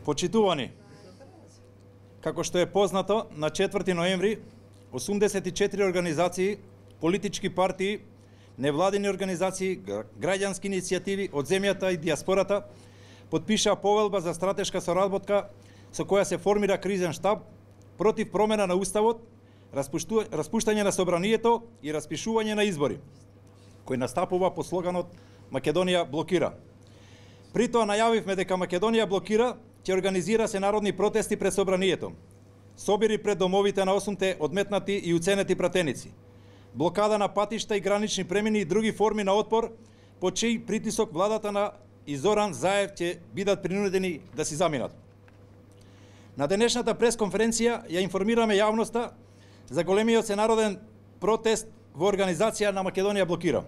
Почитувани, како што е познато, на 4 ноември 84 организации, политички партии, невладини организации, граѓански иницијативи од земјата и диаспората потпишаа повелба за стратешка соработка со која се формира кризен штаб против промена на уставот, распуштање на собранието и распишување на избори, кој настапува по слоганот Македонија блокира. При тоа најавивме дека Македонија блокира ќе организира се народни протести пред собранието, собири пред домовите на 8 одметнати и уценети пратеници, блокада на патишта и гранични премини и други форми на отпор, по чиј притисок владата на Зоран Заев ќе бидат принудени да си заминат. На денешната пресконференција ја информираме јавноста за големиот сенароден протест во организација на Македонија блокира.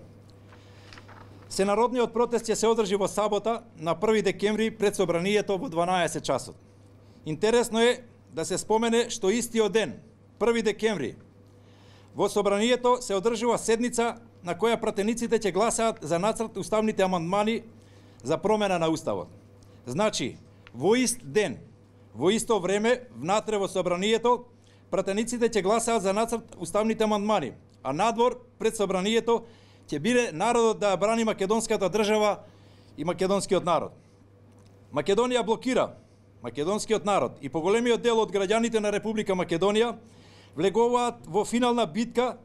Сенародниот протест ќе се одржи во сабота на 1 декември пред собранието во 12 часот. Интересно е да се спомене што истиот ден, 1 декември, во собранието се одржува седница на која пратениците ќе гласаат за нацрт уставните амандмани за промена на уставот. Значи, во ист ден, во исто време, внатре во собранието, пратениците ќе гласаат за нацрт уставните амандмани, а надвор пред собранието ќе биде народот да брани македонската држава и македонскиот народ. Македонија блокира. Македонскиот народ и поголемиот дел од граѓаните на Република Македонија влегуваат во финална битка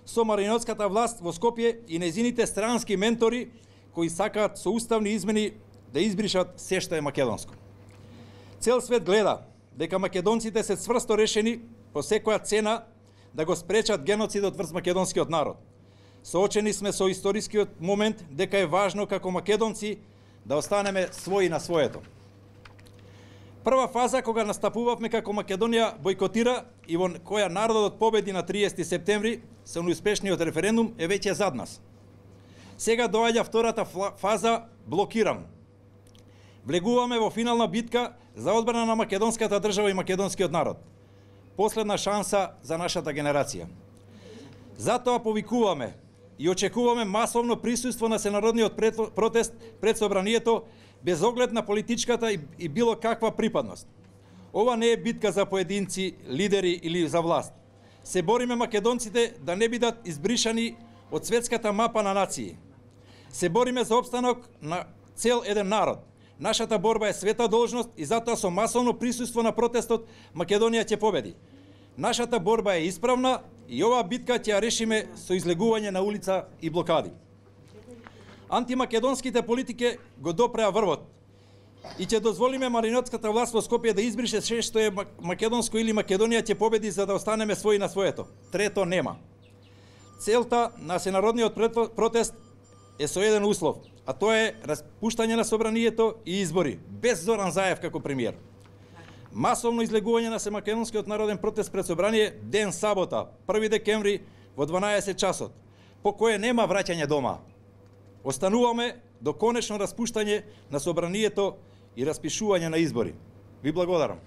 со марионетската власт во Скопје и незините странски ментори кои сакаат со уставни измени да избришат се што е македонско. Цел свет гледа дека македонците се цврсто решени по секоја цена да го спречат геноцидот врз македонскиот народ. Соочени сме со историскиот момент дека е важно како македонци да останеме своји на своето. Прва фаза кога настапувавме како Македонија бойкотира и во која народот победи на 30 септември со неуспешниот референдум е веќе зад нас. Сега доаѓа втората фаза блокирам. Влегуваме во финална битка за одбрана на македонската држава и македонскиот народ. Последна шанса за нашата генерација. Затоа повикуваме и очекуваме масовно присуство на сенародниот протест пред собранието без оглед на политичката и било каква припадност. Ова не е битка за поединци, лидери или за власт. Се бориме македонците да не бидат избришани од светската мапа на нации. Се бориме за опстанок на цел еден народ. Нашата борба е света должност и затоа со масовно присуство на протестот Македонија ќе победи. Нашата борба е исправна и оваа битка ќе ја решиме со излегување на улица и блокади. Антимакедонските политики го допреа врвот и ќе дозволиме марионетската власт во Скопје да избрише се што е македонско или Македонија ќе победи за да останеме своји на своето. Трето нема. Целта на сенародниот протест е со еден услов, а тоа е распуштање на собранието и избори, без Зоран Заев како премиер. Масовно излегување на семакедонскиот народен протест пред собрание ден сабота, 1 декември во 12 часот, по кое нема враќање дома. Остануваме до конечно распуштање на собранието и распишување на избори. Ви благодарам.